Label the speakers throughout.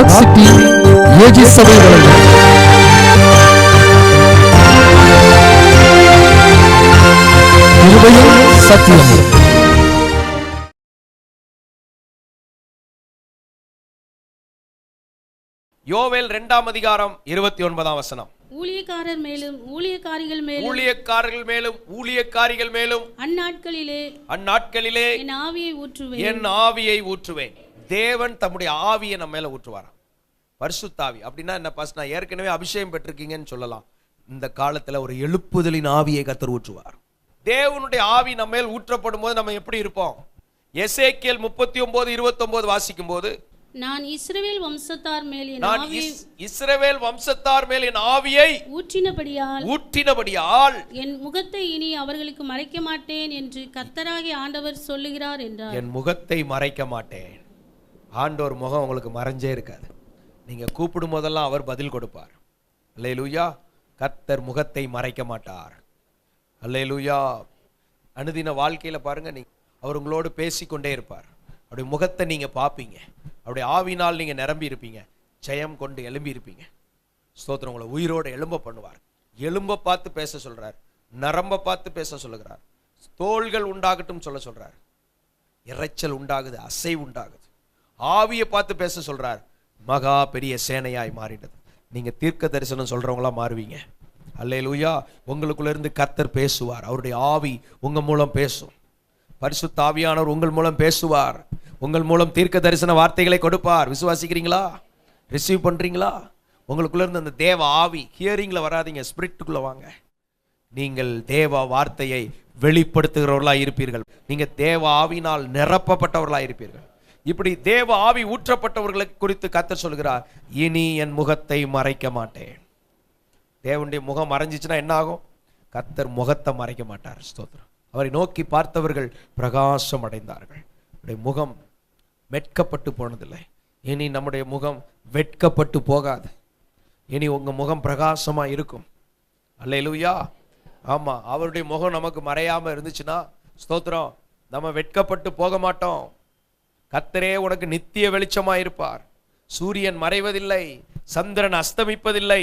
Speaker 1: Rock city AG சபை வழங்கும் கிருபையும் சத்தியமும்.
Speaker 2: யோவேல் 2ஆம் அதிகாரம் 29ஆம் வசனம்.
Speaker 3: ஊழியக்காரர் மேலும் ஊழியக்காரிகள் மேலும்
Speaker 2: ஊழியக்காரர்கள் மேலும் ஊழியக்காரிகள் மேலும் அந்நாட்களிலே
Speaker 3: என்
Speaker 2: ஆவியை ஊற்றுவேன். தேவன் தம்முடைய ஆவியை நம்ம மேல ஊற்றுவாராம். பரிசுத்தாவி அப்படின்னா என்ன பாஸ்? நான் ஏற்கனவே அபிஷேகம் பெற்றிருக்கீங்கன்னு சொல்லலாம். இந்த காலத்துல ஒரு எழுப்புதலின் ஆவியை கர்த்தர் ஊற்றுவார். தேவனுடைய ஆவி நம்ம மேல் ஊற்றப்படும் போது நம்ம எப்படி இருப்போம்? எசேக்கியேல் 39:29 வாசிக்கும் போது,
Speaker 3: நான் இஸ்ரவேல் வம்சத்தார் மேல் என் ஆவியை
Speaker 2: ஊற்றினபடியால்
Speaker 3: என் முகத்தை இனி அவர்களுக்கு மறைக்க மாட்டேன் என்று கர்த்தராகிய ஆண்டவர் சொல்லுகிறார் என்றார்.
Speaker 2: என் முகத்தை மறைக்க மாட்டேன். ஆண்டவர் முகம் உங்களுக்கு மறைஞ்சே இருக்காது. நீங்க கூப்பிடும் போதெல்லாம் அவர் பதில் கொடுப்பார். அல்லேலூயா. கர்த்தர் முகத்தை மறைக்க மாட்டார். அல்லேலூயா. அனுதின வாழ்க்கையில பாருங்க, அவர் உங்களோடு பேசிக்கொண்டே இருப்பார். அவருடைய முகத்தை நீங்க பார்ப்பீங்க. அவருடைய ஆவினால் நீங்க நிரம்பி இருப்பீங்க. ஜெயம் கொண்டு எழும்பி இருப்பீங்க. ஸ்தோத்திரம். உங்களை உயிரோடு எழும்ப பண்ணுவார். எலும்ப பார்த்து பேச சொல்றார். நரம்ப பார்த்து பேச சொல்லுகிறார். தோள்கள் உண்டாகட்டும் சொல்ல சொல்றார். இறைச்சல் உண்டாகுது, அசைவு உண்டாகுது. ஆவியை பார்த்து பேச சொல்றார். மகா பெரிய சேனையாய் மாறிட்டது. நீங்க தீர்க்க தரிசனம் சொல்றவங்களா மாறுவீங்க. அல்லேலூயா. உங்களுக்குள்ள இருந்து கர்த்தர் பேசுவார். அவருடைய ஆவி உங்க மூலம் பேசும். பரிசுத்த ஆவியானவர் உங்கள் மூலம் பேசுவார். உங்கள் மூலம் தீர்க்க தரிசன வார்த்தைகளை கொடுப்பார். விசுவாசிக்கிறீங்களா? ரிசீவ் பண்றீங்களா? உங்களுக்குள்ள இருந்து அந்த தேவ ஆவி ஹியரிங்ல வராதீங்க, ஸ்பிரிட்டுக்குள்ள வாங்க. நீங்கள் தேவ வார்த்தையை வெளிப்படுத்துகிறவர்களா இருப்பீர்கள். நீங்க தேவ ஆவினால் நிரப்பப்பட்டவர்களா இருப்பீர்கள். இப்படி தேவ ஆவி ஊற்றப்பட்டவர்களை குறித்து கர்த்தர் சொல்கிறார், இனி என் முகத்தை மறைக்க மாட்டேன். தேவனுடைய முகம் மறைஞ்சிச்சுன்னா என்ன ஆகும்? கர்த்தர் முகத்தை மறைக்க மாட்டார். ஸ்தோத்திரம். அவரை நோக்கி பார்த்தவர்கள் பிரகாசம் அடைந்தார்கள். அவருடைய முகம் வெட்கப்பட்டு போனதில்லை. இனி நம்முடைய முகம் வெட்கப்பட்டு போகாது. இனி உங்க முகம் பிரகாசமா இருக்கும். அல்லேலூயா. ஆமா, அவருடைய முகம் நமக்கு மறையாம இருந்துச்சுன்னா ஸ்தோத்திரம், நம்ம வெட்கப்பட்டு போக மாட்டோம். கர்த்தரே உனக்கு நித்திய வெளிச்சமா இருப்பார். சூரியன் மறைவதில்லை, சந்திரன் அஸ்தமிப்பதில்லை.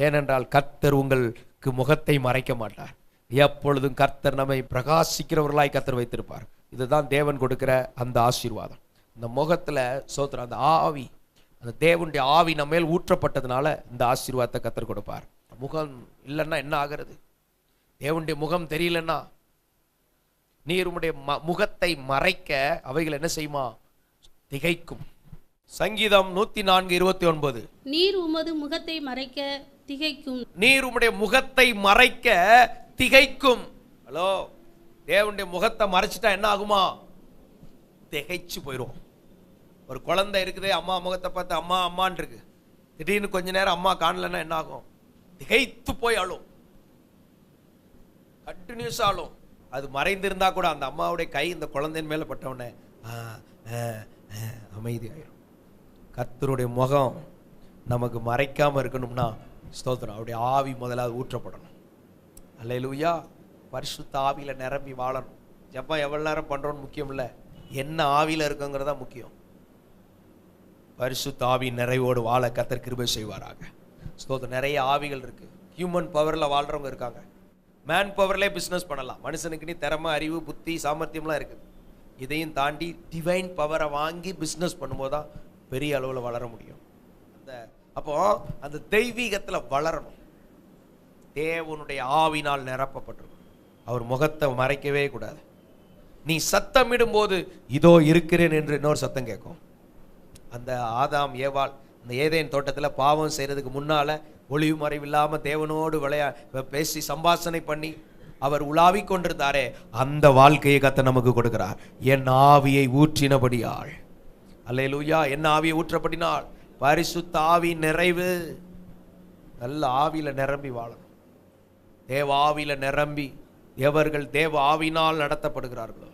Speaker 2: ஏனென்றால் கர்த்தர் உங்களுக்கு முகத்தை மறைக்க மாட்டார். எப்பொழுதும் கர்த்தர் நம்மை பிரகாசிக்கிறவர்களாய் கர்த்தர் வைத்திருப்பார். இதுதான் தேவன் கொடுக்கிற அந்த ஆசீர்வாதம். இந்த முகத்துல சோத்திரம், அந்த ஆவி, அந்த தேவனுடைய ஆவி நம்ம மேல் ஊற்றப்பட்டதுனால இந்த ஆசீர்வாதத்தை கர்த்தர் கொடுப்பார். முகம் இல்லைன்னா என்ன ஆகிறது? தேவனுடைய முகம் தெரியலன்னா நீர் உம்முடைய முகத்தை மறைக்க அவைகள் என்ன செய்யுமா? திகைக்கும். சங்கீதம் 104:29,
Speaker 3: நீர் உமது முகத்தை மறைக்க திகைக்கும்.
Speaker 2: நீர் உம்முடைய முகத்தை மறைக்க திகைக்கும். ஹலோ, தேவனுடைய முகத்தை மறைச்சிட்டா என்ன ஆகுமா? திகைச்சு போயிடும். ஒரு குழந்தை இருக்குதே, அம்மா முகத்தை பார்த்து அம்மா அம்மான் இருக்கு. திடீர்னு கொஞ்ச நேரம் அம்மா காணலன்னா என்ன ஆகும்? திகைத்து போய் அழும். கண்டினியூஸ் ஆளும். அது மறைந்திருந்தா கூட அந்த அம்மாவுடைய கை இந்த குழந்தையின் மேல பட்டவுடனே அமைதி ஆயிரும். கர்த்தருடைய முகம் நமக்கு மறைக்காம இருக்கணும்னா ஸ்தோத்திரம், அவருடைய ஆவி முதலாவது ஊற்றப்படணும். அல்லேலூயா. பரிசுத்த ஆவியில நிரம்பி வாழணும். ஜெபம் எவ்வளவு நேரம் பண்றோம்னு முக்கியம் இல்லை, என்ன ஆவியில இருக்குங்கிறதா முக்கியம். பரிசுத்த ஆவி நிறைவோடு வாழ கர்த்தர் கிருபை செய்வாராக. ஸ்தோத்திரம். நிறைய ஆவிகள் இருக்கு. ஹியூமன் பவர்ல வாழ்றவங்க இருக்காங்க. மேன் பவர்லேயே பிஸ்னஸ் பண்ணலாம். மனுஷனுக்கு நீ திறமை, அறிவு, புத்தி, சாமர்த்தியம்லாம் இருக்குது. இதையும் தாண்டி டிவைன் பவரை வாங்கி பிஸ்னஸ் பண்ணும்போது தான் பெரிய அளவில் வளர முடியும். அப்போ அந்த தெய்வீகத்தில் வளரணும். தேவனுடைய ஆவினால் நிரப்பப்பட்டிருக்கும். அவர் முகத்தை மறைக்கவே கூடாது. நீ சத்தமிடும் போது இதோ இருக்கிறேன் என்று இன்னொரு சத்தம் கேட்கும். அந்த ஆதாம் ஏவாள் அந்த ஏதேன் தோட்டத்தில் பாவம் செய்யறதுக்கு முன்னால ஒளிவு மறைவில்லாம தேவனோடு பேசி சம்பாஷணை பண்ணி அவர் உலாவி கொண்டிருந்தாரே, அந்த வாழ்க்கையை கர்த்தர் நமக்கு கொடுக்கிறார். என் ஆவியை ஊற்றினபடியாள். அல்லேலூயா. என் ஆவியை ஊற்றப்படினாள். பரிசுத்த ஆவி நிறைவு. நல்ல ஆவியில நிரம்பி வாழணும். தேவ ஆவியில நிரம்பி எவர்கள் தேவ ஆவினால் நடத்தப்படுகிறார்களோ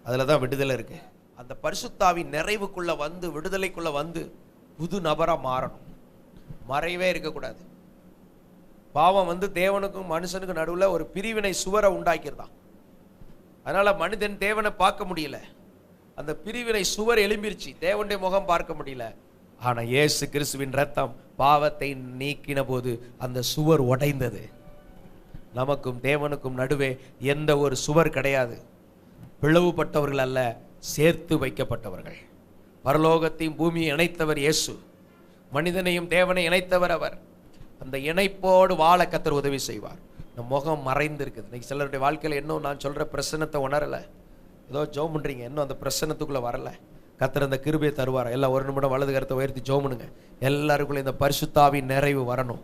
Speaker 2: அதுலதான் விடுதலை இருக்கு. அந்த பரிசுத்த ஆவி நிறைவுக்குள்ள வந்து விடுதலைக்குள்ள வந்து புது நபரா மாறணும். மறைவே இருக்கக்கூடாது. பாவம் வந்து தேவனுக்கும் மனுஷனுக்கும் நடுவில் ஒரு பிரிவினை சுவரை உண்டாக்கியிருந்தான். அதனால மனிதன் தேவனை பார்க்க முடியல. அந்த பிரிவினை சுவர் எழும்பிருச்சு. தேவனுடைய முகம் பார்க்க முடியல. ஆனா இயேசு கிறிஸ்துவின் ரத்தம் பாவத்தை நீக்கின போது அந்த சுவர் உடைந்தது. நமக்கும் தேவனுக்கும் நடுவே எந்த ஒரு சுவர் கிடையாது. பிளவுபட்டவர்கள் அல்ல, சேர்த்து வைக்கப்பட்டவர்கள். பரலோகத்தையும் பூமியை இணைத்தவர் இயேசு, மனிதனையும் தேவனை இணைத்தவர் அவர். அந்த இணைப்போடு வாழ கர்த்தர் உதவி செய்வார். இந்த முகம் மறைந்து இருக்குது. இன்னைக்கு சிலருடைய வாழ்க்கையில் இன்னும் நான் சொல்ற பிரசன்னத்தை உணரலை. ஏதோ ஜெபம் பண்றீங்க, இன்னும் அந்த பிரசன்னத்துக்குள்ள வரல. கர்த்தர் அந்த கிருபையை தருவார். எல்லாம் ஒரு நிமிடம் வலது கரத்தை உயர்த்தி ஜெபம் பண்ணுங்க. எல்லாருக்குள்ள இந்த பரிசுத்தாவின் நிறைவு வரணும்.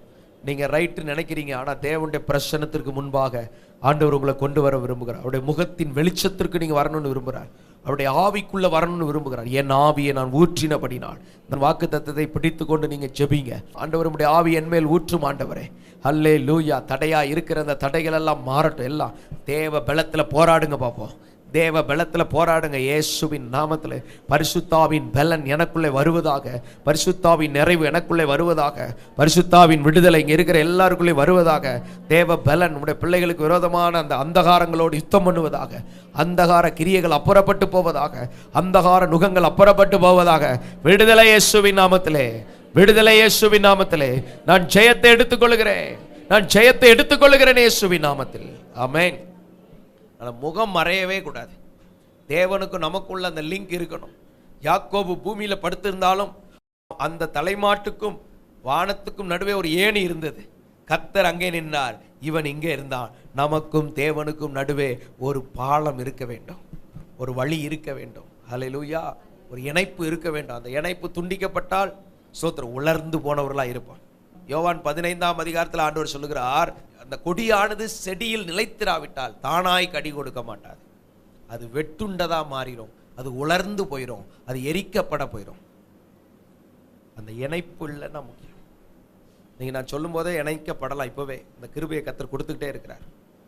Speaker 2: நீங்க ரைட்டு நினைக்கிறீங்க, ஆனா தேவனுடைய பிரசன்னத்திற்கு முன்பாக ஆண்டவர் உங்களை கொண்டு வர விரும்புகிறார். அவருடைய முகத்தின் வெளிச்சத்திற்கு நீங்க வரணும்னு விரும்புகிறார். அவருடைய ஆவிக்குள்ள வரணும்னு விரும்புகிறார். என் ஆவியை நான் ஊற்றினபடினால் நான் வாக்கு தத்தத்தை பிடித்து கொண்டு நீங்க ஜெபிங்க. ஆண்டவர் உம்முடைய ஆவி என் மேல் ஊற்றும் ஆண்டவரே. அல்லேலூயா. தடையா இருக்கிற அந்த தடைகள் எல்லாம் மாறட்டும். எல்லாம் தேவ பலத்துல போராடுங்க பார்ப்போம். தேவ பலத்தில் போராடுங்க. இயேசுவின் நாமத்தில் பரிசுத்தாவின் பலன் எனக்குள்ளே வருவதாக, பரிசுத்தாவின் நிறைவு எனக்குள்ளே வருவதாக, பரிசுத்தாவின் விடுதலை இங்கே இருக்கிற எல்லாருக்குள்ளே வருவதாக. தேவ பலன் உடைய பிள்ளைகளுக்கு விரோதமான அந்த அந்தகாரங்களோடு யுத்தம் பண்ணுவதாக, அந்தகார கிரியைகள் அப்புறப்பட்டு போவதாக, அந்தகார நுகங்கள் அப்புறப்பட்டு போவதாக. விடுதலை இயேசுவின் நாமத்திலே, விடுதலை இயேசுவின் நாமத்திலே. நான் ஜெயத்தை எடுத்துக்கொள்கிறேன், நான் ஜெயத்தை எடுத்துக்கொள்கிறேன் இயேசுவின் நாமத்தில். ஆமென். முகம் மறையவே கூடாது. தேவனுக்கு நமக்குள்ள அந்த லிங்க் இருக்கணும். யாக்கோபு பூமியில படுத்திருந்தாலும் அந்த தலைமாட்டுக்கும் வானத்துக்கும் நடுவே ஒரு ஏணி இருந்தது. கர்த்தர் அங்கே நின்றார், இவன் இங்கே இருந்தான். நமக்கும் தேவனுக்கும் நடுவே ஒரு பாலம் இருக்க வேண்டும், ஒரு வழி இருக்க வேண்டும். ஹல்லேலூயா. ஒரு இணைப்பு இருக்க வேண்டும். அந்த இணைப்பு துண்டிக்கப்பட்டால் ஸ்தோத்திரம் உலர்ந்து போனவர்களா இருப்பான். யோவான் 15ஆம் அதிகாரத்தில் ஆண்டவர் சொல்லுகிறார், அந்த கொடியானது செடியில் நிலைத்திராவிட்டால் தானாய் கடி கொடுக்க மாட்டாது. அது வெட்டுண்டதா மாறிடும், அது உலர்ந்து போயிடும், அது எரிக்கப்பட போயிடும். அந்த இணைப்பு இல்லைன்னா முக்கியம். நீங்க நான் சொல்லும் போதே இணைக்கப்படலாம். இப்பவே இந்த கிருபையை கர்த்தர் கொடுத்துக்கிட்டே இருக்கிறார்.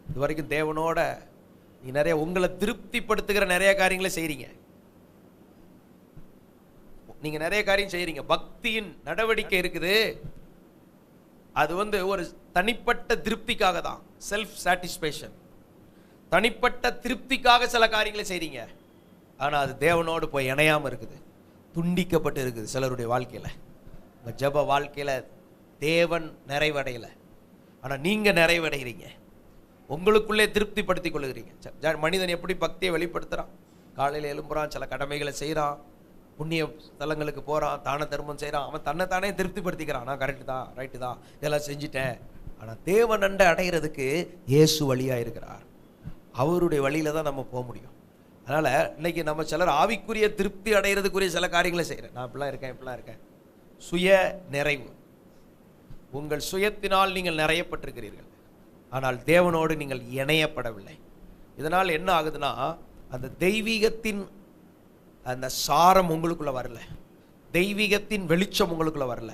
Speaker 2: இது வரைக்கும் தேவனோட நீ நிறைய உங்களை திருப்திப்படுத்துகிற நிறைய காரியங்களை செய்றீங்க. நீங்க நிறைய காரியம் செய்றீங்க. பக்தியின் நடவடிக்கை இருக்குது. அது ஒரு தனிப்பட்ட திருப்திக்காக தான், செல்ஃப் சாட்டிஸ்ஃபேக்ஷன். தனிப்பட்ட திருப்திக்காக சில காரியங்களை செய்றீங்க. ஆனா அது தேவனோடு போய் இணையாம இருக்குது, துண்டிக்கப்பட்டு இருக்குது. சிலருடைய வாழ்க்கையில, உங்க ஜெப வாழ்க்கையில தேவன் நிறைவடையல, ஆனா நீங்க நிறைவடைகிறீங்க. உங்களுக்குள்ளே திருப்திப்படுத்திக் கொள்ளுகிறீங்க. மனிதன் எப்படி பக்தியை வெளிப்படுத்துறான்? காலையில் எழும்புறான், சில கடமைகளை செய்யறான், புண்ணிய ஸ்தலங்களுக்கு போறான், தான தர்மம் செய்யறான். அவன் தன்னை தானே திருப்திப்படுத்திக்கிறான். நான் கரெக்டு தான், ரைட்டு தான், இதெல்லாம் செஞ்சுட்டேன். ஆனா தேவன் அண்டை அடைகிறதுக்கு இயேசு வழியா இருக்கிறார். அவருடைய வழியில தான் நம்ம போக முடியும். அதனால இன்னைக்கு நம்ம சிலர் ஆவிக்குரிய திருப்தி அடைகிறதுக்குரிய சில காரியங்களை செய்யறேன். நான் இப்படிலாம் இருக்கேன், இப்படிலாம் இருக்கேன். சுய நிறைவு. உங்கள் சுயத்தினால் நீங்கள் நிறையப்பட்டிருக்கிறீர்கள், ஆனால் தேவனோடு நீங்கள் இணையப்படவில்லை. இதனால் என்ன ஆகுதுன்னா, அந்த தெய்வீகத்தின் அந்த சாரம் உங்களுக்குள்ள வரல, தெய்வீகத்தின் வெளிச்சம் உங்களுக்குள்ள வரல.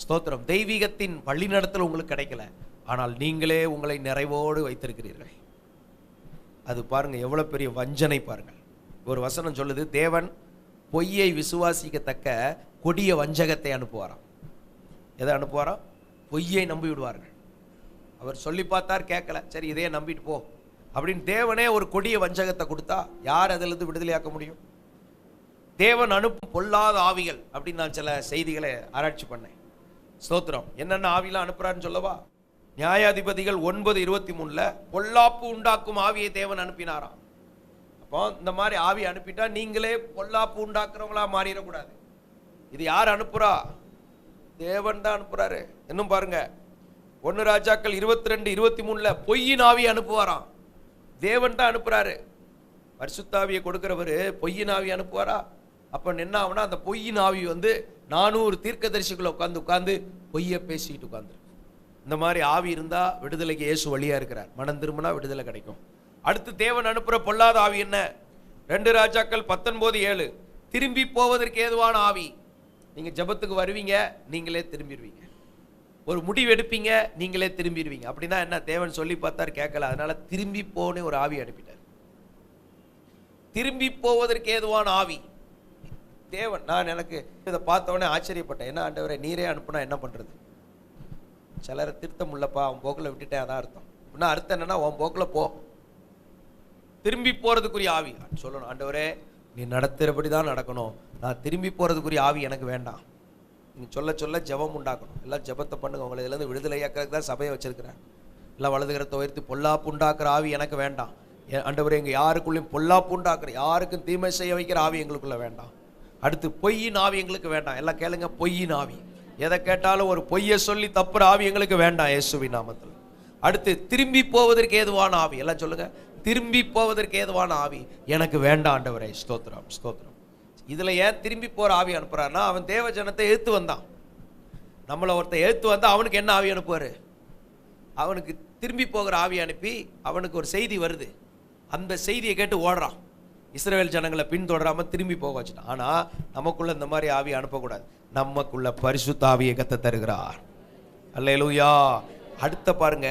Speaker 2: ஸ்தோத்திரம். தெய்வீகத்தின் வழிநடத்தல் உங்களுக்கு கிடைக்கல, ஆனால் நீங்களே உங்களை நிறைவோடு வைத்திருக்கிறீர்கள். அது பாருங்க எவ்வளவு பெரிய வஞ்சனை பாருங்கள். ஒரு வசனம் சொல்லுது, தேவன் பொய்யை விசுவாசிக்கத்தக்க கொடிய வஞ்சகத்தை அனுப்புவாராம். எதை அனுப்புவாராம்? பொய்யை நம்பி விடுவார்கள். அவர் சொல்லி பார்த்தார், கேட்கல, சரி இதையே நம்பிட்டு போ அப்படின்னு தேவனே ஒரு கொடிய வஞ்சகத்தை கொடுத்தா யார் அதிலிருந்து விடுதலையாக்க முடியும்? தேவன் அனுப்பும் பொல்லாத ஆவிகள் அப்படின்னு நான் சில செய்திகளை ஆராய்ச்சி பண்ணேன். ஸ்தோத்திரம். என்னென்ன ஆவிலாம் அனுப்புறாருன்னு சொல்லவா? நியாயாதிபதிகள் 9:23 பொல்லாப்பு உண்டாக்கும் ஆவியை தேவன் அனுப்பினாராம். அப்போ இந்த மாதிரி ஆவி அனுப்பிட்டா நீங்களே பொல்லாப்பு உண்டாக்குறவங்களா மாறிடக்கூடாது. இது யார் அனுப்புறா? தேவன் தான் அனுப்புறாரு. இன்னும் பாருங்க, 1 ராஜாக்கள் 22:23 பொய்யின் ஆவியை அனுப்புவாராம். தேவன் தான் அனுப்புறாரு. பரிசுத்தாவியை கொடுக்கிறவரு பொய்யின் ஆவி அனுப்புவாரா? அப்ப என்ன ஆகுனா, அந்த பொய்யின் ஆவி 400 தீர்க்கதரிசிகளை உட்கார்ந்து பொய்யை பேசிட்டு உட்கார்ந்து. இந்த மாதிரி ஆவி இருந்தா விடுதலைக்கு இயேசு வழியா இருக்கிறார். மனம் திரும்பினா விடுதலை கிடைக்கும். அடுத்து தேவன் அனுப்புற பொல்லாத ஆவி என்ன? 2 ராஜாக்கள் 19:7 திரும்பி போவதற்கு ஏதுவான ஆவி. நீங்க ஜெபத்துக்கு வருவீங்க, நீங்களே திரும்பிடுவீங்க. ஒரு முடிவு எடுப்பீங்க, நீங்களே திரும்பிடுவீங்க. அப்படின்னா என்ன? தேவன் சொல்லி பார்த்தார், கேட்கல, அதனால திரும்பி போனே ஒரு ஆவி அனுப்பிட்டார். திரும்பி போவதற்கு ஏதுவான ஆவி தேவன். நான் எனக்கு இதை பார்த்தவொடனே ஆச்சரியப்பட்டேன். என்ன ஆண்டவரே, நீரே அனுப்புனா என்ன பண்றது? சிலரை திருத்தம் உள்ளப்பா, அவன் போக்கில் விட்டுட்டேன், அதான் அர்த்தம். அப்படின்னா அர்த்தம் என்னன்னா, உன் போக்கில் போ. திரும்பி போறதுக்குரிய ஆவி சொல்லணும், ஆண்டவரே நீ நடத்துறபடி தான் நடக்கணும், நான் திரும்பி போறதுக்குரிய ஆவி எனக்கு வேண்டாம். நீங்கள் சொல்ல சொல்ல ஜெபம் உண்டாக்கணும். எல்லாம் ஜெபத்தை பண்ணுங்க. உங்களை இதுலேருந்து விடுதலையாக்கிறதுக்கு தான் சபையை வச்சிருக்கிறேன். எல்லாம் வலதுகரத்தை உயர்த்தி பொல்லாப்பு உண்டாக்குற ஆவி எனக்கு வேண்டாம். ஆண்டவரே, எங்கள் யாருக்குள்ளேயும் பொல்லாப்பு உண்டாக்குற, யாருக்கும் தீமை செய்ய வைக்கிற ஆவி எங்களுக்குள்ள வேண்டாம். அடுத்து பொய்யின் ஆவி எங்களுக்கு வேண்டாம். எல்லாம் கேளுங்க, பொய்யின் ஆவி. எதை கேட்டாலும் ஒரு பொய்யை சொல்லி தப்புற ஆவி எங்களுக்கு வேண்டாம் இயேசுவின் நாமத்தில். அடுத்து திரும்பி போவதற்கு ஏதுவான ஆவி. எல்லாம் சொல்லுங்க, திரும்பி போவதற்கு ஏதுவான ஆவி எனக்கு வேண்டாம் ஆண்டவரே. ஸ்தோத்திரம் ஸ்தோத்திரம். இதுல ஏன் திரும்பி போற ஆவி அனுப்புறாருன்னா, அவன் தேவ ஜனத்தை எழுத்து வந்தான். நம்மளை ஒருத்தர் எழுத்து வந்தா அவனுக்கு என்ன ஆவி அனுப்புவாரு? அவனுக்கு திரும்பி போகிற ஆவி அனுப்பி அவனுக்கு ஒரு செய்தி வருது. அந்த செய்தியை கேட்டு ஓடுறான். இஸ்ரவேல் ஜனங்களை பின்தொடராம திரும்பி போக வச்சுட்டான். ஆனா நமக்குள்ள இந்த மாதிரி ஆவி அனுப்பக்கூடாது. நமக்குள்ள பரிசுத்த ஆவியை கத்த தருகிறார். அல்லேலூயா. அடுத்த பாருங்க,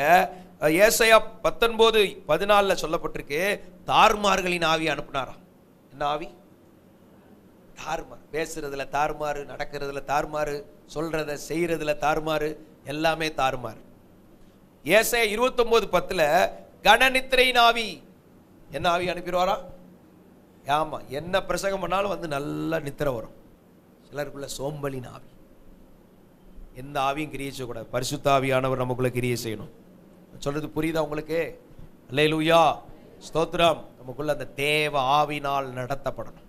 Speaker 2: ஏசாயா 19:14 சொல்லப்பட்டிருக்கு, தார்மார்களின் ஆவி அனுப்புனாராம். என்ன ஆவி? தார்மார். பேசுறதுல தார்மாறு, நடக்கிறதுல தார்மாறு, சொல்றத செய்யறதுல தார்மாறு, எல்லாமே தார்மாறு. ஏசாயா 29:10 கனநித்திரையின் ஆவி. என்ன ஆவி அனுப்பிடுவாரா? ஆமா, என்ன பிரசங்கம் பண்ணாலும் வந்து நல்ல நித்திரை வரும். சிலருக்குள்ள சோம்பலின் ஆவி. எந்த ஆவியும் கிரியை செய்யக்கூடாது. பரிசுத்த ஆவியானவர் நமக்குள்ள கிரியை செய்யணும். சொல்றது புரியுதா உங்களுக்கு? அல்லேலூயா, ஸ்தோத்திரம். நமக்குள்ள அந்த தேவ ஆவினால் நடத்தப்படணும்.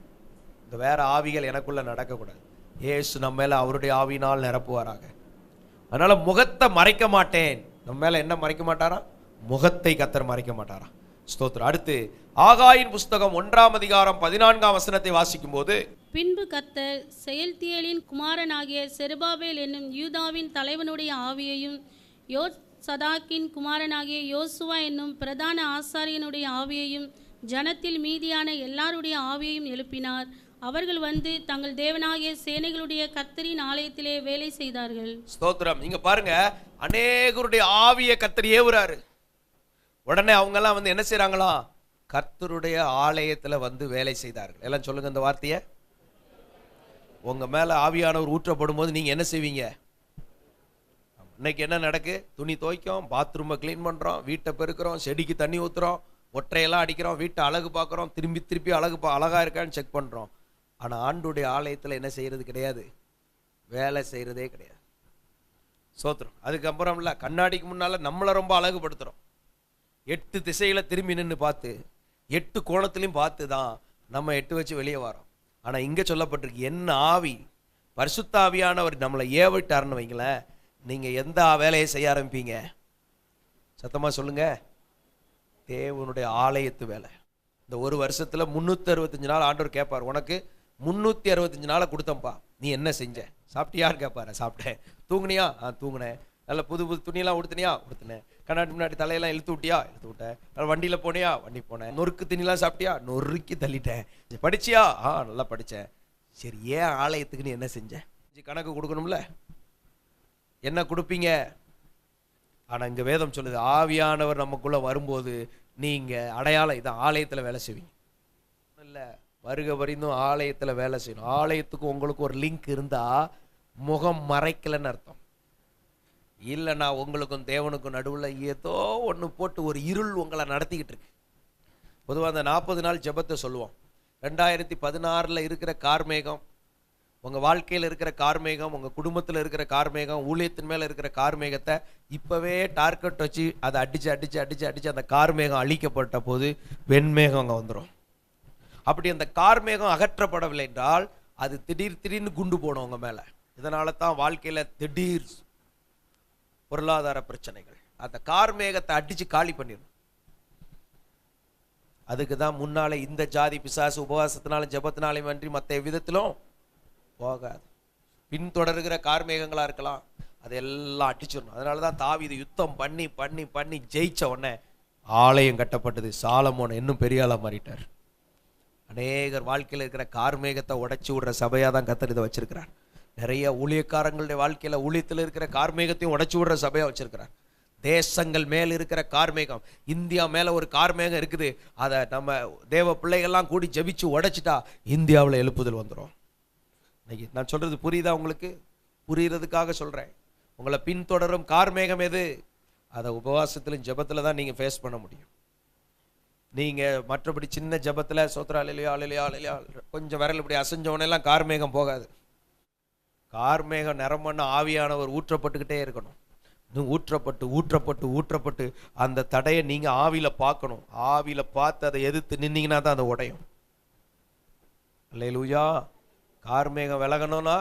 Speaker 2: இந்த வேற ஆவிகள் எனக்குள்ள நடக்கக்கூடாது. இயேசு நம்ம மேல அவருடைய ஆவினால் நிரப்புவாராக. அதனால முகத்தை மறைக்க மாட்டேன். நம்ம மேல என்ன மறைக்க மாட்டாரா? முகத்தை கர்த்தர் மறைக்க மாட்டாரா? ஸ்தோத்திரம். அடுத்து ஆகாயின் புஸ்தகம் 1:14 வாசிக்கும் போது,
Speaker 3: பின்பு கர்த்தர் செயல்தியேலின் குமாரனாகிய செருபாபேல் என்னும் யூதாவின் தலைவனுடைய ஆவியையும் யோசதாக்கின் குமாரனாகிய யோசுவா என்னும் பிரதான ஆசாரியனுடைய ஆவியையும் ஜனத்தில் மீதியான எல்லாருடைய ஆவியையும் எழுப்பினார். அவர்கள் வந்து தங்கள் தேவனாகிய சேனைகளுடைய கர்த்தரின் ஆலயத்திலே வேலை செய்தார்கள்.
Speaker 2: ஸ்தோத்திரம். இங்க பாருங்க, அநேகருடைய ஆவியை கர்த்தர் ஏவுறாரு. உடனே அவங்க எல்லாம் வந்து என்ன செய்யறாங்களா? கர்த்தருடைய ஆலயத்துல வந்து வேலை செய்தார்கள். எல்லாம் சொல்லுங்க இந்த வார்த்தையை. உங்க மேல ஆவியானவர் ஊற்றப்படும் போது நீங்க என்ன செய்வீங்க? இன்னைக்கு என்ன நடக்கு? துணி துவைக்கிறோம், பாத்ரூமை கிளீன் பண்றோம், வீட்டை பெருக்கிறோம், செடிக்கு தண்ணி ஊத்துறோம், ஒற்றையெல்லாம் அடிக்கிறோம், வீட்டை அழகு பார்க்குறோம், திருப்பி அழகா இருக்கான்னு செக் பண்றோம். ஆனா ஆண்டுடைய ஆலயத்துல என்ன செய்யறது கிடையாது? வேலை செய்யறதே கிடையாது. சோத்திரம். அதுக்கப்புறம் இல்ல, கண்ணாடிக்கு முன்னால நம்மளை ரொம்ப அழகுபடுத்துறோம். 8 திசையில திரும்பி நின்று பார்த்து 8 கோணத்திலையும் பார்த்து தான் நம்ம 8 வச்சு வெளியே வரோம். ஆனா இங்க சொல்லப்பட்டிருக்கு, என்ன ஆவி? பரிசுத்த ஆவியானவர் நம்மளை ஏவிட்டாருன்னு வைங்களேன், நீங்க எந்த வேலையை செய்ய ஆரம்பிப்பீங்க? சத்தமா சொல்லுங்க. தேவனுடைய ஆலயத்து வேலை. இந்த ஒரு வருஷத்துல 365 நாள் ஆண்டவர் கேட்பார், உனக்கு 365 நாளை கொடுத்தம்பா, நீ என்ன செஞ்ச? சாப்பிட்டியான்னு கேட்பாரு. சாப்பிட்டேன். தூங்குனியா? தூங்குனேன். நல்ல புது துணியெல்லாம் உடுத்தினியா? உடுத்தினேன். கண்ணாடி முன்னாடி தலையெல்லாம் இழுத்து விட்டியா? இழுத்து விட்டேன். வண்டியில போனியா? வண்டி போனேன். நொறுக்கு திணிலாம் சாப்பிட்டியா? நொறுக்கி தள்ளிட்டேன். படிச்சியா? நல்லா படிச்சேன். சரி, ஏன் ஆலயத்துக்கு நீ என்ன செஞ்ச? கணக்கு கொடுக்கணும்ல. என்ன கொடுப்பீங்க? ஆனா இங்க வேதம் சொல்லுது, ஆவியானவர் நமக்குள்ள வரும்போது நீங்க அடையாளம் இதான், ஆலயத்துல வேலை செய்வீங்க. இல்ல, வருக வரைந்தும் ஆலயத்துல வேலை செய்யணும். ஆலயத்துக்கு உங்களுக்கு ஒரு லிங்க் இருந்தா முகம் மறைக்கலன்னு அர்த்தம். இல்லைன்னா உங்களுக்கும் தேவனுக்கும் நடுவில் ஏதோ ஒன்று போட்டு ஒரு இருள் உங்களை நடத்திக்கிட்டு இருக்கு. பொதுவாக அந்த 40 நாள் ஜெபத்தை சொல்லுவோம். 2016 இருக்கிற கார்மேகம், உங்கள் வாழ்க்கையில் இருக்கிற கார்மேகம், உங்கள் குடும்பத்தில் இருக்கிற கார்மேகம், ஊழியத்தின் மேலே இருக்கிற கார்மேகத்தை இப்போவே டார்கெட் வச்சு அதை அடித்து அந்த கார்மேகம் அழிக்கப்பட்ட போது வெண்மேகம் அங்கே வந்துடும். அப்படி அந்த கார்மேகம் அகற்றப்படவில்லை என்றால் அது திடீர்னு குண்டு போடும் உங்கள் மேலே. இதனால தான் வாழ்க்கையில் திடீர் பொருளாதார பிரச்சனைகள். அந்த கார்மேகத்தை அடிச்சு காலி பண்ணிடும். அதுக்கு தான் முன்னாலே இந்த ஜாதி பிசாசு உபவாசத்தினாலும் ஜெபத்தினாலும் அன்றி மற்ற விதத்திலும் போகாது. பின்தொடர்கிற கார்மேகங்களா இருக்கலாம், அதெல்லாம் அடிச்சிடணும். அதனால தான் தாவீது யுத்தம் பண்ணி பண்ணி பண்ணி ஜெயிச்ச உடனே ஆலயம் கட்டப்பட்டது. சாலமோன் இன்னும் பெரிய ஆளா மாறிட்டார். அநேகர் வாழ்க்கையில் இருக்கிற கார்மேகத்தை உடைச்சி விடுற சபையா தான் கர்த்தர் இதை வச்சிருக்கிறார். நிறைய ஊழியக்காரங்களுடைய வாழ்க்கையில ஊழியத்தில் இருக்கிற கார்மேகத்தையும் உடைச்சி விடுற சபையா வச்சிருக்கிறார். தேசங்கள் மேல் இருக்கிற கார்மேகம், இந்தியா மேல ஒரு கார்மேகம் இருக்குது, அதை நம்ம தேவ பிள்ளைகள்லாம் கூடி ஜெபிச்சு உடைச்சிட்டா இந்தியாவில் எழுப்புதல் வந்துடும். இன்னைக்கு நான் சொல்றது புரியுதா உங்களுக்கு? புரியுறதுக்காக சொல்றேன். உங்களை பின்தொடரும் கார்மேகம் எது? அதை உபவாசத்திலும் ஜெபத்துல தான் நீங்க ஃபேஸ் பண்ண முடியும். நீங்க மற்றபடி சின்ன ஜெபத்துல சோத்ரா அலையா கொஞ்சம் விரல் இப்படி அசைஞ்சவனெல்லாம் கார்மேகம் போகாது. கார்மேகம் நிறமண்ண ஆவியானவர் ஊற்றப்பட்டுக்கிட்டே இருக்கணும். ஊற்றப்பட்டு ஊற்றப்பட்டு ஊற்றப்பட்டு அந்த தடையை நீங்க ஆவியில பார்க்கணும். ஆவியில பார்த்து அதை எதிர்த்து நின்னீங்கன்னா தான் அதை உடையும். அல்லேலூயா. கார்மேகம் விலகணும்னா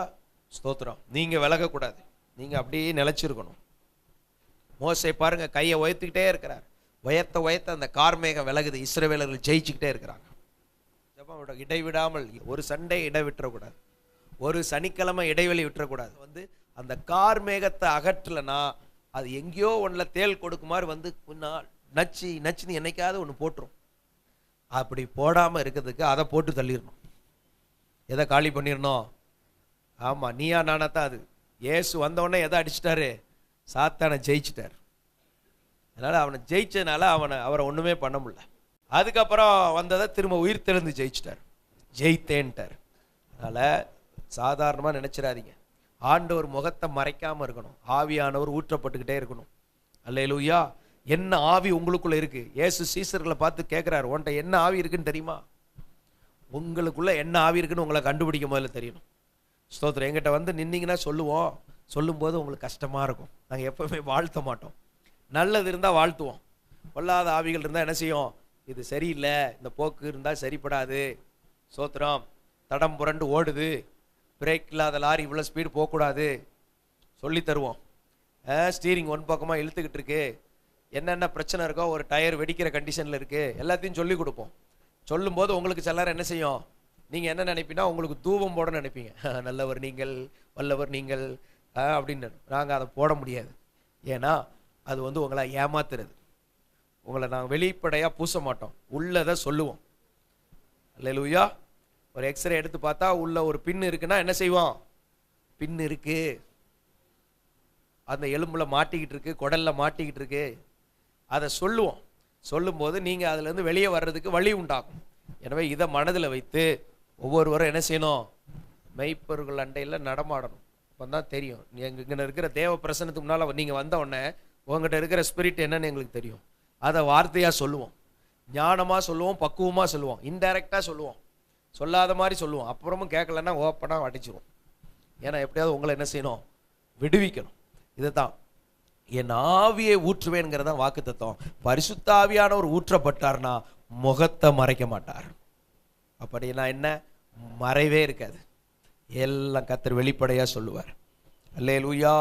Speaker 2: ஸ்தோத்திரம், நீங்க விலகக்கூடாது, நீங்க அப்படியே நிலைச்சிருக்கணும். மோசே பாருங்க, கையை உயர்த்திக்கிட்டே இருக்கிறார். உயர்த்த அந்த கார்மேகம் விலகுது. இஸ்ரவேலர்கள் ஜெயிச்சுக்கிட்டே இருக்கிறாங்க. ஜெபம் இடைவிடாமல், ஒரு சண்டே விட்டுறக்கூடாது, ஒரு சனிக்கிழமை இடைவெளி விட்டுறக்கூடாது. அந்த கார்மேகத்தை அகற்றலைன்னா அது எங்கேயோ ஒன்றில் தேல் கொடுக்குமாறு நச்சுன்னு என்னைக்காவது ஒன்று போட்டுரும். அப்படி போடாமல் இருக்கிறதுக்கு அதை போட்டு தள்ளிடணும். எதை காலி பண்ணிடணும்? ஆமாம், நீயா நானா தான் அது. இயேசு வந்தவொடனே எதை அடிச்சிட்டாரு? சாத்தானை ஜெயிச்சிட்டார். அதனால் அவனை ஜெயிச்சதுனால அவரை ஒன்றுமே பண்ண முடியல. அதுக்கப்புறம் வந்ததை திரும்ப உயிர் தெழுந்து ஜெயிச்சிட்டார், ஜெயித்தேன்ட்டார். அதனால் சாதாரணமாக நினச்சிடாதீங்க. ஆண்டவர் முகத்தை மறைக்காமல் இருக்கணும். ஆவியானவர் ஊற்றப்பட்டுக்கிட்டே இருக்கணும். அல்லேலூயா. என்ன ஆவி உங்களுக்குள்ள இருக்கு? இயேசு சீசர்களை பார்த்து கேட்குறாரு, உன்ட்ட என்ன ஆவி இருக்குன்னு தெரியுமா? உங்களுக்குள்ள என்ன ஆவி இருக்குன்னு உங்களை கண்டுபிடிக்க முதல்ல தெரியணும். ஸ்தோத்திரம். எங்கிட்ட நின்னீங்கன்னா சொல்லுவோம். சொல்லும்போது உங்களுக்கு கஷ்டமாக இருக்கும். நாங்கள் எப்பவுமே வாழ்த்த மாட்டோம். நல்லது இருந்தால் வாழ்த்துவோம். பொல்லாத ஆவிகள் இருந்தால் என்ன செய்யும்? இது சரியில்லை, இந்த போக்கு இருந்தால் சரிப்படாது, ஸ்தோத்திரம், தடம் புரண்டு ஓடுது, பிரேக் இல்லாத லாரி இவ்வளோ ஸ்பீடு போகக்கூடாது சொல்லி தருவோம். ஸ்டீரிங் ஒன் பக்கமாக இழுத்துக்கிட்டு இருக்கு, என்னென்ன பிரச்சனை இருக்கோ, ஒரு டயர் வெடிக்கிற கண்டிஷனில் இருக்குது, எல்லாத்தையும் சொல்லி கொடுப்போம். சொல்லும்போது உங்களுக்கு சில நேரம் என்ன செய்யும்? நீங்கள் என்ன நினைப்பீங்கன்னா உங்களுக்கு தூபம் போட நினைப்பீங்க. நல்லவர் நீங்கள், வல்லவர் நீங்கள் அப்படின்னு. நாங்கள் அதை போட முடியாது. ஏன்னா அது உங்களை ஏமாத்துறது. உங்களை நாங்கள் வெளிப்படையாக பூச மாட்டோம், உள்ளதை சொல்லுவோம். அல்லேலூயா. ஒரு எக்ஸ்ரே எடுத்து பார்த்தா உள்ள ஒரு பின் இருக்குன்னா என்ன செய்வோம்? பின் இருக்கு, அந்த எலும்புல மாட்டிக்கிட்டு இருக்கு, குடல்ல மாட்டிக்கிட்டு இருக்கு, அதை சொல்லுவோம். சொல்லும்போது நீங்கள் அதுலேருந்து வெளியே வர்றதுக்கு வழி உண்டாகும். எனவே இதை மனதில் வைத்து ஒவ்வொருவரும் என்ன செய்யணும்? மெய்ப்பொருள் அண்டையில் நடமாடணும். அப்போ தான் தெரியும். இங்கே இருக்கிற தேவ பிரசனத்துக்கு முன்னால் நீங்கள் வந்த உடனே உங்கள்கிட்ட இருக்கிற ஸ்பிரிட் என்னன்னு எங்களுக்கு தெரியும். அதை வார்த்தையாக சொல்லுவோம், ஞானமாக சொல்லுவோம், பக்குவமாக சொல்லுவோம், இன்டைரக்டாக சொல்லுவோம், சொல்லாத மாதிரி சொல்லுவோம். அப்புறமும் கேட்கலன்னா ஓப்பனாக அடிச்சிருவோம். ஏன்னா எப்படியாவது உங்களை என்ன செய்யணும்? விடுவிக்கணும். இதை தான் என் ஆவியை ஊற்றுவேங்கிறதா வாக்கு தத்துவம். பரிசுத்த ஆவியானவர் ஊற்றப்பட்டார்னா முகத்தை மறைக்க மாட்டார். அப்படின்னா என்ன? மறைவே இருக்காது, எல்லாம் கர்த்தர் வெளிப்படையா சொல்லுவார். அல்லேலூயா.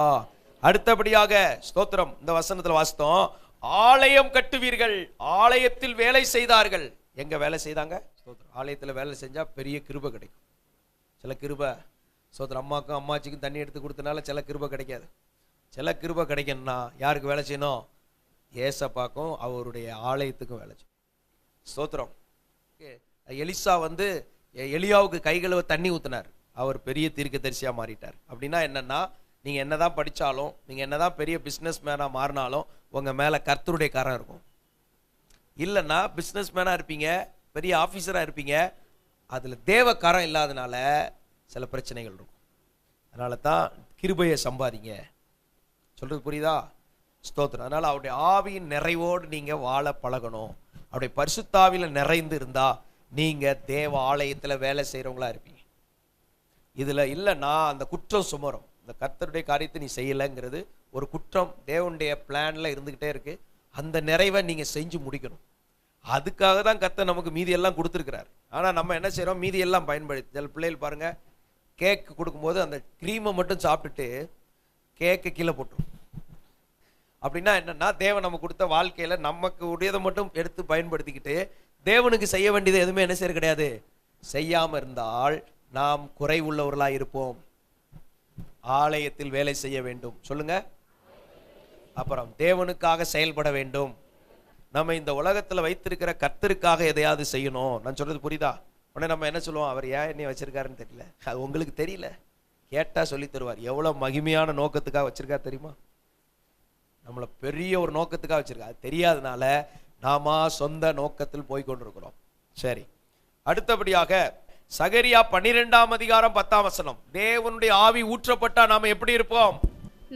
Speaker 2: அடுத்தபடியாக ஸ்தோத்திரம், இந்த வசனத்தில் வாசித்தோம், ஆலயம் கட்டுவீர்கள், ஆலயத்தில் வேலை செய்தார்கள். எங்க வேலை செய்தாங்க? ஸ்தோத்திரம். ஆலயத்தில் வேலை செஞ்சா பெரிய கிருபை கிடைக்கும். சில கிருபை ஸ்தோத்திரம், அம்மாக்கும் அம்மாச்சிக்கும் தண்ணி எடுத்து கொடுத்தனால சில கிருபை கிடைக்காது. சில கிருபை கிடைக்கணும்னா யாருக்கு வேலை செய்யணும்? ஏசப்பாக்கும் அவருடைய ஆலயத்துக்கும் வேலை செய்யணும். ஸ்தோத்திரம். எலிசா எலியாவுக்கு கைகளை தண்ணி ஊத்தினார், அவர் பெரிய தீர்க்கதரிசியா மாறிட்டார். அப்படின்னா என்னன்னா, நீங்க என்னதான் படிச்சாலும், நீங்க என்னதான் பெரிய பிசினஸ் மேனா மாறினாலும் உங்க மேல கர்த்தருடைய கரம் இருக்கும். இல்லைன்னா பிசினஸ் மேனா இருப்பீங்க, பெரிய ஆபீசரா இருப்பீங்க, அதுல தேவ கரம் இல்லாதனால சில பிரச்சனைகள் இருக்கும். அதனால தான் கிருபையை சம்பாதிங்க. சொல்றது புரியுதா? ஸ்தோத்திரம். அதனால அவருடைய ஆவியின் நிறைவோடு நீங்க வாழ பழகணும். அவருடைய பரிசுத்தாவில நிறைந்து இருந்தா நீங்க தேவ ஆலயத்துல வேலை செய்யறவங்களா இருப்பீங்க. இதுல இல்லைன்னா அந்த குற்றம் சுமரும். இந்த கர்த்தருடைய காரியத்தை நீ செய்யலைங்கிறது ஒரு குற்றம் தேவனுடைய பிளான்ல இருந்துகிட்டே இருக்கு. அந்த நிறைவை நீங்க செஞ்சு முடிக்கணும். அதுக்காக தான் கர்த்தர் நமக்கு மீதி எல்லாம் கொடுத்துருக்கிறார். ஆனா நம்ம என்ன செய்யறோம்? மீதி எல்லாம் பயன்படுத்தி, சில பிள்ளைகள் பாருங்க, கேக் கொடுக்கும்போது அந்த கிரீமை மட்டும் சாப்பிட்டுட்டு கேக்கு கீழே போட்டுரும். அப்படின்னா என்னன்னா, தேவன் நம்ம கொடுத்த வாழ்க்கையில நமக்கு உடையதை மட்டும் எடுத்து பயன்படுத்திக்கிட்டு தேவனுக்கு செய்ய வேண்டியது எதுவுமே என்ன செய்ய கிடையாது. செய்யாம இருந்தால் நாம் குறை உள்ளவர்களா இருப்போம். ஆலயத்தில் வேலை செய்ய வேண்டும். சொல்லுங்க. அப்புறம் தேவனுக்காக செயல்பட வேண்டும். நம்ம இந்த உலகத்துல வைத்திருக்கிற கர்த்தருக்காக எதையாவது செய்யணும். நான் சொல்றது புரியுதா? உடனே நம்ம என்ன சொல்லுவோம்? அவர் ஏன் என்னை வச்சிருக்காருன்னு தெரியல. அது உங்களுக்கு தெரியல, கேட்டா சொல்லி தருவார். எவ்வளவு மகிமையான நோக்கத்துக்காக வச்சிருக்காரு தெரியுமா? நம்மளை பெரிய ஒரு நோக்கத்துக்காக வச்சிருக்கா. அது தெரியாதனால நாம சொந்த நோக்கத்தில் போய்கொண்டிருக்கிறோம். சரி, அடுத்தபடியாக சகரியா 12ஆம் அதிகாரம் 10ஆம் வசனம். தேவனுடைய ஆவி ஊற்றப்பட்டா நாம எப்படி இருப்போம்?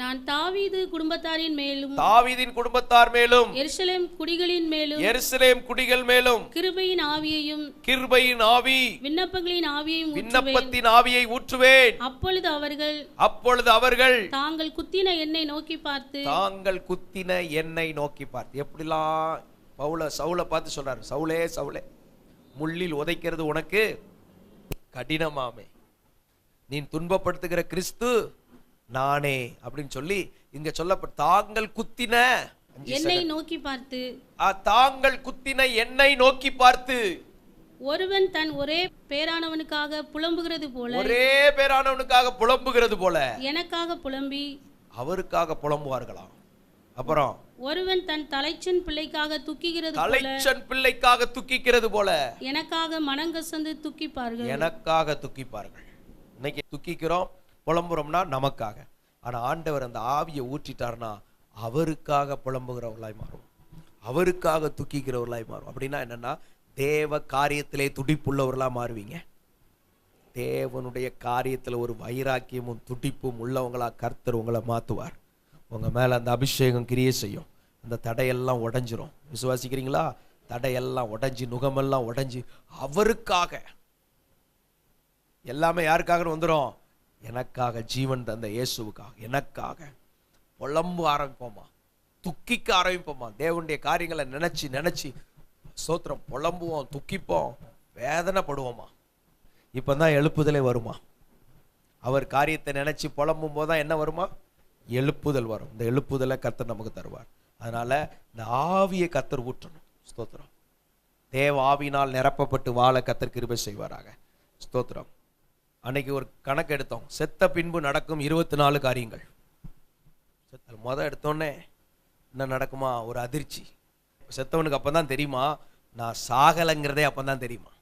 Speaker 3: நான் தாவீது குடும்பத்தாரின் மேலும்
Speaker 2: தாவீதின் குடும்பத்தார் மேலும்
Speaker 3: எருசலேம் குடிகளின் மேலும்
Speaker 2: எருசலேம் குடிகள் மேலும்
Speaker 3: கிருபையின் ஆவியையும்
Speaker 2: கிருபையின் ஆவி
Speaker 3: விண்ணப்பங்களின் ஆவியையும் ஊற்றுவேன்.
Speaker 2: விண்ணப்பத்தின் ஆவியை ஊற்றுவேன்.
Speaker 3: அப்பொழுது அவர்கள்
Speaker 2: தாங்கள் குத்தின எண்ணெய் நோக்கி பார்த்து எப்படிலாம் சவுலை பார்த்து சொல்றாரு, சவுலே சவுலே, முள்ளில் உதைக்கிறது உனக்கு கடினமாமே, நீ துன்பப்படுத்துகிற கிறிஸ்து நானே அப்படின்னு சொல்லி இங்க சொல்லப்பட்ட தாங்கள் குத்தின
Speaker 3: எண்ணெய் நோக்கி பார்த்து,
Speaker 2: தாங்கள் குத்தின எண்ணெய் நோக்கி பார்த்து,
Speaker 3: ஒருவன் தன் ஒரே பேரானவனுக்காக புலம்புகிறது போல
Speaker 2: எனக்காக புலம்பி அவருக்காக புலம்புவார்களாம். அப்புறம்
Speaker 3: ஒருவன் தன் தலைச்சன் பிள்ளைக்காக
Speaker 2: துக்கிக்கிறது போல
Speaker 3: எனக்காக மனங்கசந்து துக்கிப்பார்கள்.
Speaker 2: இன்னைக்கு துக்கிக்கிறோம், புலம்புறோம்னா நமக்காக. ஆனா ஆண்டவர் அந்த ஆவியை ஊற்றிட்டார்னா அவருக்காக புலம்புகிறவர்களாய் மாறும், அவருக்காக துக்கிக்கிறவர்களாய் மாறும். அப்படின்னா என்னன்னா, தேவ காரியத்திலே துடிப்புள்ளவர்களா மாறுவீங்க. தேவனுடைய காரியத்துல ஒரு வைராக்கியமும் துடிப்பும் உள்ளவங்களா கர்த்தர் உங்களை மாத்துவார். உங்க மேல அந்த அபிஷேகம் கிரியை செய்யும். அந்த தடையெல்லாம் உடைஞ்சிரும். விசுவாசிக்கிறீங்களா? தடையெல்லாம் உடைஞ்சி, நுகமெல்லாம் உடைஞ்சி, அவருக்காக. எல்லாமே யாருக்காக வந்துடும்? எனக்காக, ஜீவன் தந்த இயேசுவுக்காக, எனக்காக புலம்பு ஆரம்பிப்போமா, துக்கிக்க ஆரம்பிப்போமா. தேவனுடைய காரியங்களை நினைச்சு ஸ்தோத்திரம் புலம்புவோம், துக்கிப்போம், வேதனைப்படுவோமா. இப்பதான் எழுப்புதலே வருமா. அவர் காரியத்தை நினைச்சு புலம்பும் போதுதான் என்ன வருமா? எழுப்புதல் வரும். இந்த எழுப்புதலை கர்த்தர் நமக்கு தருவார். அதனால இந்த ஆவியை கர்த்தர் ஊற்றணும். ஸ்தோத்திரம். தேவ ஆவியினால் நிரப்பப்பட்டு வாழ கர்த்தர் கிருபை செய்வாராக. ஸ்தோத்திரம். அன்னைக்கு ஒரு கணக்கு எடுத்தோம், செத்த பின்பு நடக்கும் 24 காரியங்கள். எடுத்தோடனே என்ன நடக்குமா? ஒரு அதிர்ச்சி. செத்தவனுக்கு அப்பதான் தெரியுமா நான் சாகலைங்கிறதே, அப்பதான் தெரியுமா.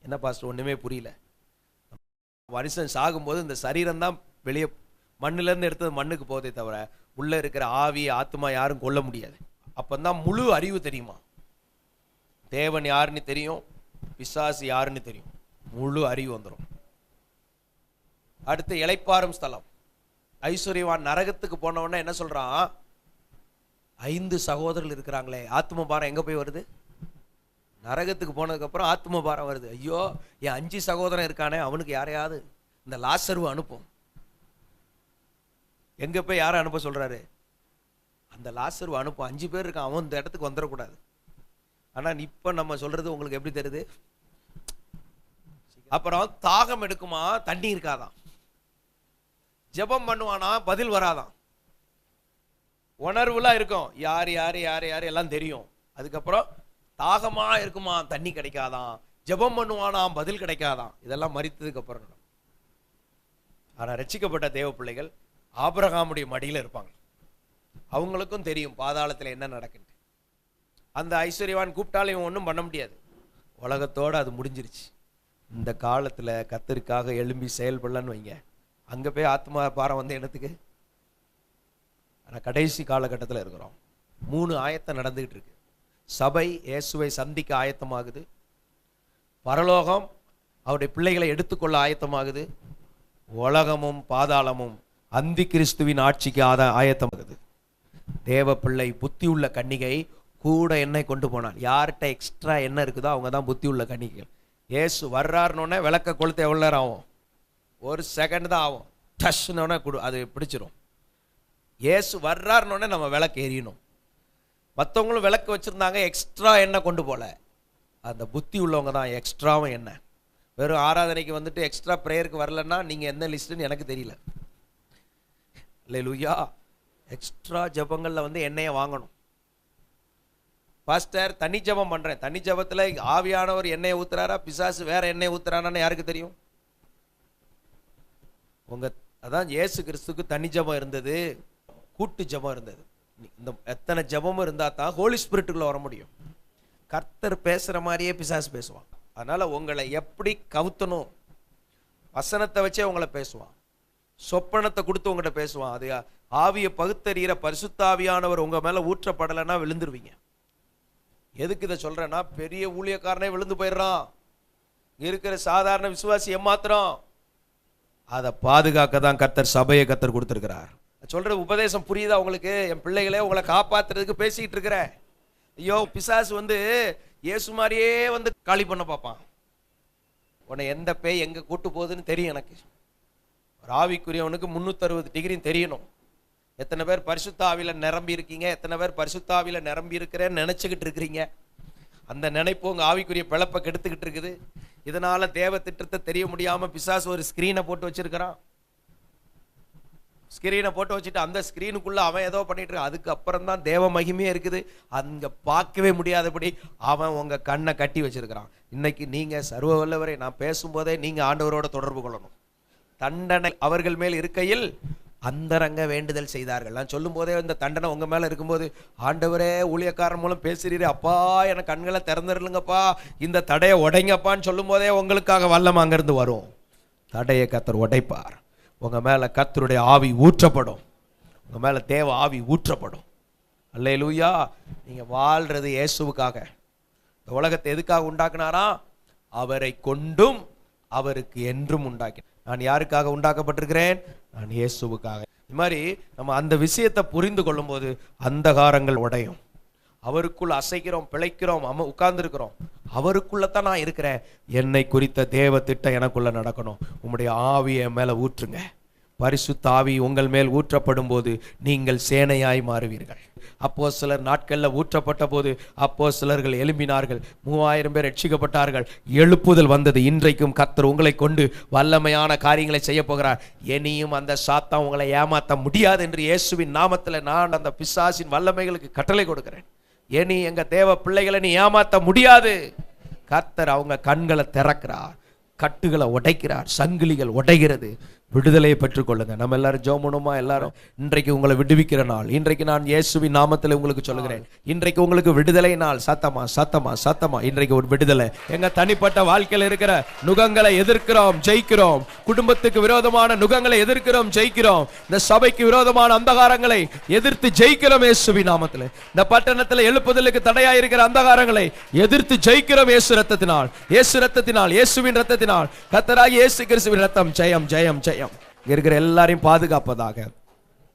Speaker 2: என்ன பாஸ்டர் ஒண்ணுமே புரியல. மனுஷன் சாகும்போது இந்த சரீரம் தான் வெளியே மண்ணுல இருந்து எடுத்தது மண்ணுக்கு போதே தவிர உள்ள இருக்கிற ஆவி ஆத்மா யாரும் கொல்ல முடியாது. அப்பதான் முழு அறிவு தெரியுமா. தேவன் யாருன்னு தெரியும், பிசாசு யாருன்னு தெரியும், முழு அறிவு வந்துடும். அடுத்து இளைப்பாறும் ஸ்தலம். ஐஸ்வர்யவான் நரகத்துக்கு போனவொடனே என்ன சொல்றான்? 5 சகோதரர்கள் இருக்கிறாங்களே, ஆத்ம பாரம் எங்க போய் வருது? நரகத்துக்கு போனதுக்கு அப்புறம் ஆத்ம பாரம் வருது. ஐயோ, என் 5 சகோதரன் இருக்கானே, அவனுக்கு யாரையாவது இந்த லாசருவை அனுப்பும். எங்க போய் யாரை அனுப்ப சொல்றாரு? அந்த லாசருவை அனுப்பும். 5 பேர் இருக்கான், அவன் இந்த இடத்துக்கு வந்துடக்கூடாது. ஆனா இப்ப நம்ம சொல்றது உங்களுக்கு எப்படி தெரியுது? அப்புறம் தாகம் எடுக்குமா, தண்ணி இருக்காதான். ஜெபம் பண்ணுவானா, பதில் வராதான். உணர்வுலாம் இருக்கும், யார் யாரு யாரு யாரு எல்லாம் தெரியும். அதுக்கப்புறம் தாகமா இருக்குமா, தண்ணி கிடைக்காதான். ஜெபம் பண்ணுவானா, பதில் கிடைக்காதான். இதெல்லாம் மரித்ததுக்கு அப்புறம். ஆனா ரட்சிக்கப்பட்ட தேவ பிள்ளைகள் ஆபிரகாமுடைய மடியில இருப்பாங்க. அவங்களுக்கும் தெரியும் பாதாளத்துல என்ன நடக்குது. அந்த ஐஸ்வர்யவான் கூப்பிட்டாலும் ஒன்றும் பண்ண முடியாது. உலகத்தோட அது முடிஞ்சிருச்சு. இந்த காலத்துல கர்த்தருக்காக எழும்பி செயல்படலன்னு வைங்க, அங்க போய் ஆத்மா பாரம் வந்து என்னத்துக்கு? ஆனா கடைசி காலகட்டத்தில் இருக்கிறோம். 3 ஆயத்தம் நடந்துகிட்டு இருக்கு. சபை இயேசுவை சந்திக்க ஆயத்தமாகுது. பரலோகம் அவருடைய பிள்ளைகளை எடுத்துக்கொள்ள ஆயத்தமாகுது. உலகமும் பாதாளமும் அந்தி கிறிஸ்துவின் ஆட்சிக்கு ஆயத்தமாகுது. தேவ பிள்ளை புத்தி உள்ள கன்னிகை கூட எண்ணெய் கொண்டு போனான். யார்கிட்ட எக்ஸ்ட்ரா எண்ணெய் இருக்குதோ அவங்க தான் புத்தி உள்ள கன்னிகைகள். இயேசு வர்றாருன்னொன்னே விளக்க கொளுத்து எவ்வளோ நேரம் ஆகும்? 1 செகண்ட் தான் ஆகும். டஷ்னோடனே அது பிடிச்சிரும். இயேசு வர்றாருன்னொன்னே நம்ம விளக்கு எரியணும். மற்றவங்களும் விளக்கு வச்சுருந்தாங்க, எக்ஸ்ட்ரா எண்ணெய் கொண்டு போல. அந்த புத்தி உள்ளவங்க தான் எக்ஸ்ட்ராவும் எண்ணெய். வெறும் ஆராதனைக்கு வந்துட்டு எக்ஸ்ட்ரா ப்ரேயருக்கு வரலன்னா நீங்கள் என்ன லிஸ்ட்டுன்னு எனக்கு தெரியல. அல்லேலூயா. எக்ஸ்ட்ரா ஜபங்களில் வந்து எண்ணெயை வாங்கணும். பாஸ்டர் தனி ஜபம் பண்ணுறேன், தனி ஜபத்தில் ஆவியானவர் எண்ணெயை ஊத்துறாரா, பிசாசு வேற எண்ணெயை ஊத்துறானான்னு யாருக்கு தெரியும்? அதான் இயேசு கிறிஸ்துக்கு தனி ஜபம் இருந்தது, கூட்டு ஜபம் இருந்தது. இந்த எத்தனை ஜபமும் இருந்தா தான் ஹோலி ஸ்பிரிட்டுக்குள்ள வர முடியும். கர்த்தர் பேசுற மாதிரியே பிசாசு பேசுவான். அதனால உங்களை எப்படி கவுத்தணும், வசனத்தை வச்சே உங்களை பேசுவான். சொப்பனத்தை கொடுத்து உங்கள்கிட்ட பேசுவான். அது ஆவியை பகுத்தறிகிற பரிசுத்தாவியானவர் உங்க மேல ஊற்றப்படலைன்னா விழுந்துருவீங்க. எதுக்கு இதை சொல்றேன்னா, பெரிய ஊழியக்காரனே விழுந்து போயிடுறான். இருக்கிற சாதாரண விசுவாசி ஏமாத்திரம். அதை பாதுகாக்க தான் கர்த்தர் சபையை கர்த்தர் கொடுத்துருக்கிறார். சொல்ற உபதேசம் புரியுதா உங்களுக்கு? என் பிள்ளைகளே, உங்களை காப்பாத்துறதுக்கு பேசிக்கிட்டு இருக்கிறேன். ஐயோ, பிசாசு இயேசு மாதிரியே காலி பண்ண பார்ப்பான். உன்னை எந்த பேய் எங்க கூட்டு போகுதுன்னு தெரியும் எனக்கு. ஒரு ஆவிக்குரியவனுக்கு 360 டிகிரி தெரியணும். எத்தனை பேர் பரிசுத்த ஆவியில நிரம்பி இருக்கீங்க? எத்தனை பேர் பரிசுத்த ஆவியில நிரம்பி இருக்கிறேன்னு நினைச்சுக்கிட்டு இருக்கிறீங்க? அந்த நினைப்பு உங்க ஆவிக்குரிய பிளப்பை கெடுத்துக்கிட்டு இருக்குது. இதனால தேவ திட்டத்தை தெரிய முடியாம பிசாசு ஒரு ஸ்கிரீனை போட்டு வச்சிருக்கிறான். ஸ்கிரீனை போட்டு வச்சுட்டு அந்த ஸ்கிரீனுக்குள்ள அவன் ஏதோ பண்ணிட்டு இருக்கான். அதுக்கு அப்புறம் தான் தேவ மகிமையே இருக்குது. அங்க பார்க்கவே முடியாதபடி அவன் உங்க கண்ணை கட்டி வச்சிருக்கிறான். இன்னைக்கு நீங்க சர்வ வல்லவரை நான் பேசும்போதே நீங்க ஆண்டவரோட தொடர்பு கொள்ளணும். தண்டனை அவர்கள் மேல் இருக்கையில் அந்தரங்க வேண்டுதல் செய்தார்கள். நான் சொல்லும் போதே இந்த தண்டனை உங்க மேல இருக்கும்போது, ஆண்டவரே ஊழியக்காரன் மூலம் பேசுறீரு, அப்பா எனக்கு கண்களை திறந்துருங்கப்பா, இந்த தடையை உடைங்கப்பான்னு சொல்லும் போதே உங்களுக்காக வல்லம் அங்கிருந்து வரும். தடையை கர்த்தர் உடைப்பார். உங்க மேல கர்த்தருடைய ஆவி ஊற்றப்படும். உங்க மேல தேவ ஆவி ஊற்றப்படும். அல்லேலூயா. நீங்க வாழ்றது இயேசுவுக்காக. இந்த உலகத்தை எதுக்காக உண்டாக்குனாரா? அவரை கொண்டும் அவருக்கு என்றும் உண்டாக்கி. நான் யாருக்காக உண்டாக்கப்பட்டிருக்கிறேன்? நான் இயேசுவுக்காக. இது மாதிரி நம்ம அந்த விஷயத்தை புரிந்து கொள்ளும் போது அந்தகாரங்கள் உடையும். அவருக்குள்ள அசைக்கிறோம், பிழைக்கிறோம், உட்கார்ந்து இருக்கிறோம். அவருக்குள்ளதான் நான் இருக்கிறேன். என்னை குறித்த தேவ திட்டம் எனக்குள்ள நடக்கணும். உம்முடைய ஆவியை மேல ஊற்றுங்க. பரிசுத்த ஆவி உங்கள் மேல் ஊற்றப்படும் போது நீங்கள் சேனையாய் மாறுவீர்கள். அப்போஸ்தலர் நாட்கள்ல ஊற்றப்பட்ட போது அப்போஸ்தலர்கள் எழும்பினார்கள். 3000 பேர் ரட்சிக்கப்பட்டார்கள். எழுப்புதல் வந்தது. இன்றைக்கும் கர்த்தர் உங்களை கொண்டு வல்லமையான காரியங்களை செய்ய போகிறார். இனியும் அந்த சாத்தான் உங்களை ஏமாற்ற முடியாது என்று இயேசுவின் நாமத்துல நான் அந்த பிசாசின் வல்லமைகளுக்கு கட்டளை கொடுக்கிறேன். இனி எங்க தேவ பிள்ளைகளை நீ ஏமாற்ற முடியாது. கர்த்தர் அவங்க கண்களை திறக்கிறார், கட்டுகளை உடைக்கிறார், சங்கிலிகள் உடைகிறது. விடுதலையை பெற்றுக்கொள்ளுங்க. நம்ம எல்லாரும் ஜெபம் பண்ணுமா? எல்லாரும் இன்றைக்கு உங்களை விடுவிக்கிற நாள். இன்றைக்கு நான் இயேசுவின் நாமத்தில் உங்களுக்கு சொல்லுகிறேன், இன்றைக்கு உங்களுக்கு விடுதலை நாள். சத்தமா சத்தமா சத்தமா. இன்றைக்கு ஒரு விடுதலை. எங்க தனிப்பட்ட வாழ்க்கையில் இருக்கிற நுகங்களை எதிர்க்கிறோம், ஜெயிக்கிறோம். குடும்பத்துக்கு விரோதமான நுகங்களை எதிர்க்கிறோம், ஜெயிக்கிறோம். இந்த சபைக்கு விரோதமான அந்தகாரங்களை எதிர்த்து ஜெயிக்கிறோம் இயேசுவின் நாமத்தில். இந்த பட்டணத்தில் எழுப்புதலுக்கு தடையா இருக்கிற அந்தகாரங்களை எதிர்த்து ஜெயிக்கிறோம் இயேசு ரத்தத்தினால், இயேசு ரத்தத்தினால், இயேசுவின் ரத்தத்தினால். கர்த்தராகிய இயேசு கிறிஸ்துவின் ரத்தம் ஜெயம் ஜெயம் ஜெயம் இருக்கிற எல்லாரையும் பாதுகாப்பதாக.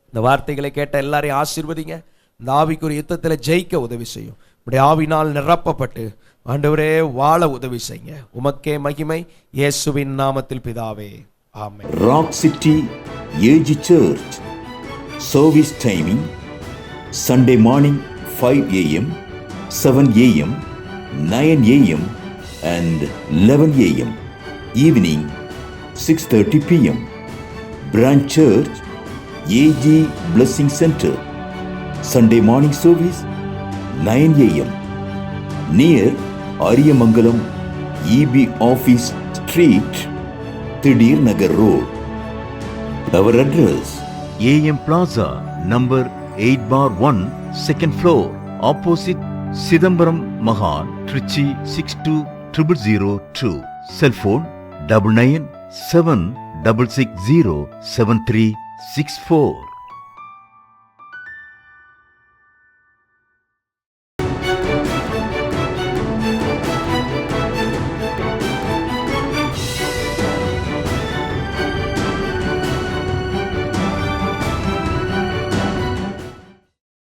Speaker 2: இந்த வார்த்தைகளை கேட்ட எல்லாரையும் ஆசீர்வதிங்க. இந்த ஆவிக்குரிய யுத்தத்தில் ஜெயிக்க உதவி செய்யும். உடைய ஆவினால் நிரப்பப்பட்டு ஆண்டவரே வாழ உதவி செய்யுங்க. உமக்கே மகிமை, இயேசுவின் நாமத்தில் பிதாவே, ஆமென்.
Speaker 4: Rock city AG church service timing Sunday morning 5 a.m., 7 a.m., 9 a.m. and 11 a.m. Evening 6:30 p.m. Branch Church AG Blessing Center. Sunday morning service 9 a.m. near Ariyamangalam EB Office Street, Thidir Nagar Road. Our address
Speaker 5: AM Plaza, number 8/1, second floor, opposite Sidambaram Mahal, Trichy 620002. Cell phone 9976607364.